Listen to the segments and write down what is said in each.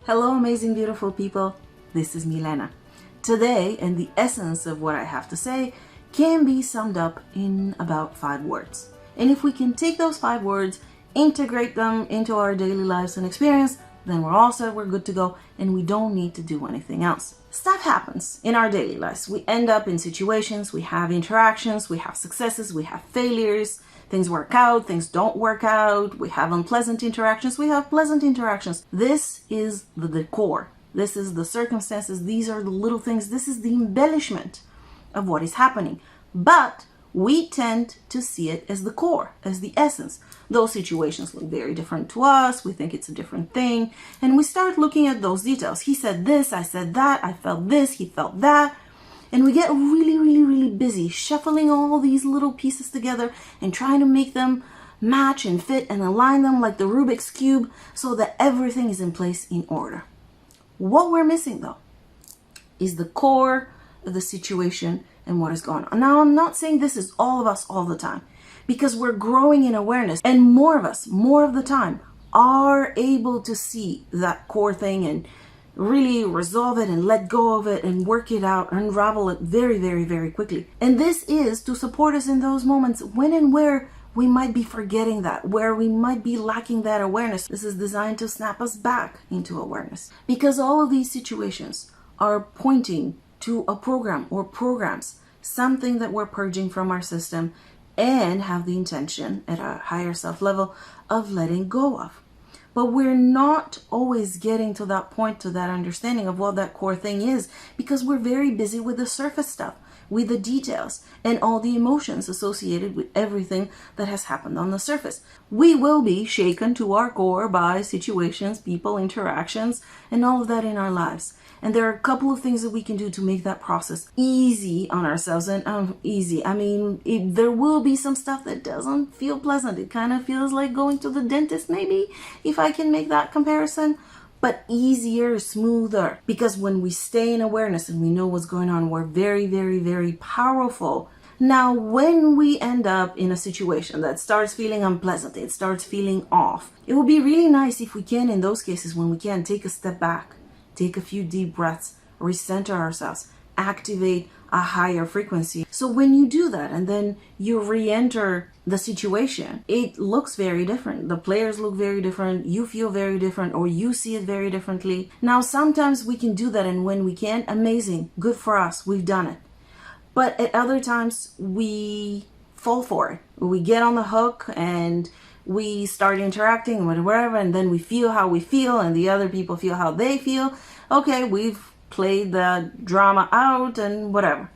Hello, amazing, beautiful people. This is Milena. Today, and the essence of what I have to say can be summed up in about 5 words. And if we can take those 5 words, integrate them into our daily lives and experience, then we're all set, we're good to go, and we don't need to do anything else. Stuff happens in our daily lives. We end up in situations, we have interactions, we have successes, we have failures. Things work out, things don't work out, we have unpleasant interactions, we have pleasant interactions. This is the decor. This is the circumstances. These are the little things. This is the embellishment of what is happening. But we tend to see it as the core, as the essence. Those situations look very different to us. We think it's a different thing. And we start looking at those details. He said this, I said that, I felt this, he felt that. And we get really busy shuffling all these little pieces together and trying to make them match and fit and align them like the Rubiks Cube so that everything is in place in order. What we're missing though is the core of the situation and what is going on. Now, I'm not saying this is all of us all the time, because we're growing in awareness, and more of us, more of the time, are able to see that core thing and really resolve it and let go of it and work it out, unravel it very quickly. And this is to support us in those moments when and where we might be forgetting that, where we might be lacking that awareness. This is designed to snap us back into awareness, because all of these situations are pointing to a program or programs, something that we're purging from our system and have the intention at a higher self level of letting go of. But we're not always getting to that point, to that understanding of what that core thing is, because we're very busy with the surface stuff, with the details and all the emotions associated with everything that has happened on the surface. We will be shaken to our core by situations, people, interactions, and all of that in our lives. And there are a couple of things that we can do to make that process easy on ourselves. And easy, I mean, there will be some stuff that doesn't feel pleasant. It kind of feels like going to the dentist, maybe, if I can make that comparison. But easier, smoother. Because when we stay in awareness and we know what's going on, we're very powerful. Now, when we end up in a situation that starts feeling unpleasant, it starts feeling off, it would be really nice if we can, in those cases, when we can, take a step back. Take a few deep breaths, recenter ourselves, activate a higher frequency. So when you do that and then you re-enter the situation, it looks very different. The players look very different. You feel very different, or you see it very differently. Now, sometimes we can do that, and when we can't, amazing, good for us, we've done it. But at other times, we fall for it. We get on the hook and we start interacting with whatever, and then we feel how we feel and the other people feel how they feel. Okay, we've played the drama out and whatever.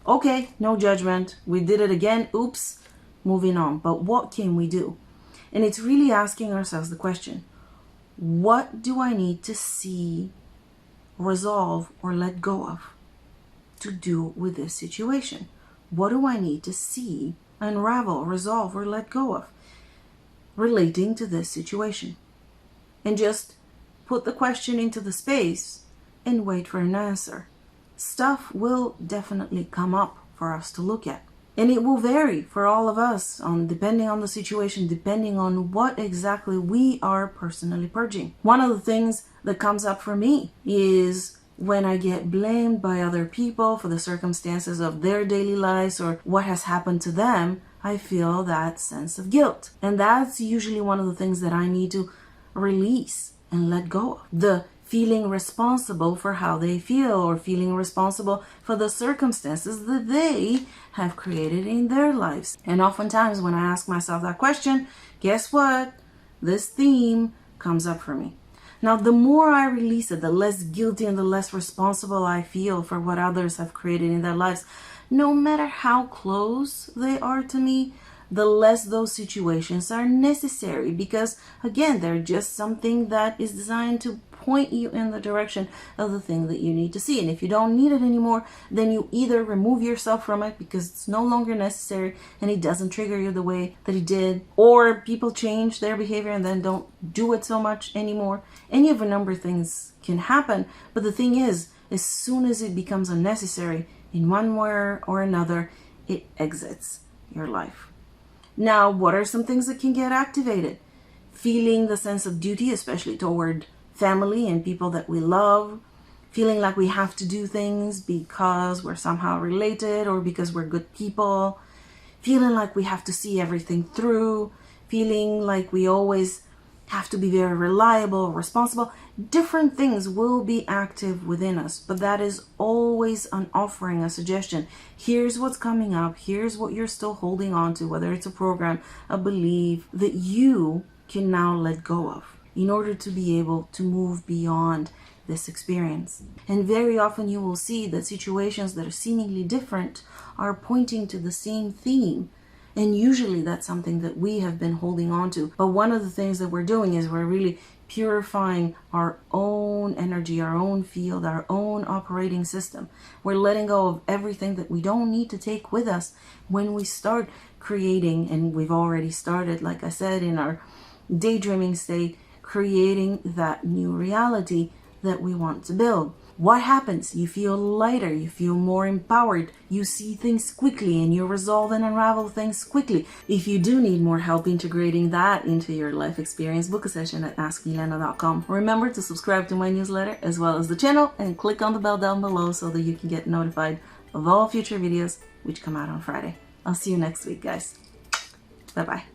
Okay, no judgment. We did it again. Oops, moving on. But what can we do? And it's really asking ourselves the question, what do I need to see, resolve, or let go of to do with this situation? What do I need to see, unravel, resolve, or let go of relating to this situation? And just put the question into the space and wait for an answer. Stuff will definitely come up for us to look at, and it will vary for all of us depending on the situation, depending on what exactly we are personally purging. One of the things that comes up for me is when I get blamed by other people for the circumstances of their daily lives or what has happened to them. I feel that sense of guilt. And that's usually one of the things that I need to release and let go of. The feeling responsible for how they feel, or feeling responsible for the circumstances that they have created in their lives. And oftentimes when I ask myself that question, guess what? This theme comes up for me. Now, the more I release it, the less guilty and the less responsible I feel for what others have created in their lives. No matter how close they are to me, the less those situations are necessary, because again, they're just something that is designed to point you in the direction of the thing that you need to see. And if you don't need it anymore, then you either remove yourself from it because it's no longer necessary and it doesn't trigger you the way that it did, or people change their behavior and then don't do it so much anymore. Any of a number of things can happen. But the thing is, as soon as it becomes unnecessary in one way or another, it exits your life. Now, what are some things that can get activated? Feeling the sense of duty, especially toward family and people that we love, feeling like we have to do things because we're somehow related or because we're good people, feeling like we have to see everything through, feeling like we always have to be very reliable, responsible. Different things will be active within us, but that is always an offering, a suggestion. Here's what's coming up. Here's what you're still holding on to, whether it's a program, a belief that you can now let go of in order to be able to move beyond this experience. And very often you will see that situations that are seemingly different are pointing to the same theme. And usually that's something that we have been holding on to. But one of the things that we're doing is we're really purifying our own energy, our own field, our own operating system. We're letting go of everything that we don't need to take with us when we start creating, and we've already started, like I said, in our daydreaming state, creating that new reality that we want to build. What happens? You feel lighter, you feel more empowered, you see things quickly, and you resolve and unravel things quickly. If you do need more help integrating that into your life experience, book a session at askmilena.com. Remember to subscribe to my newsletter as well as the channel, and click on the bell down below so that you can get notified of all future videos which come out on Friday. I'll see you next week, guys. Bye-bye.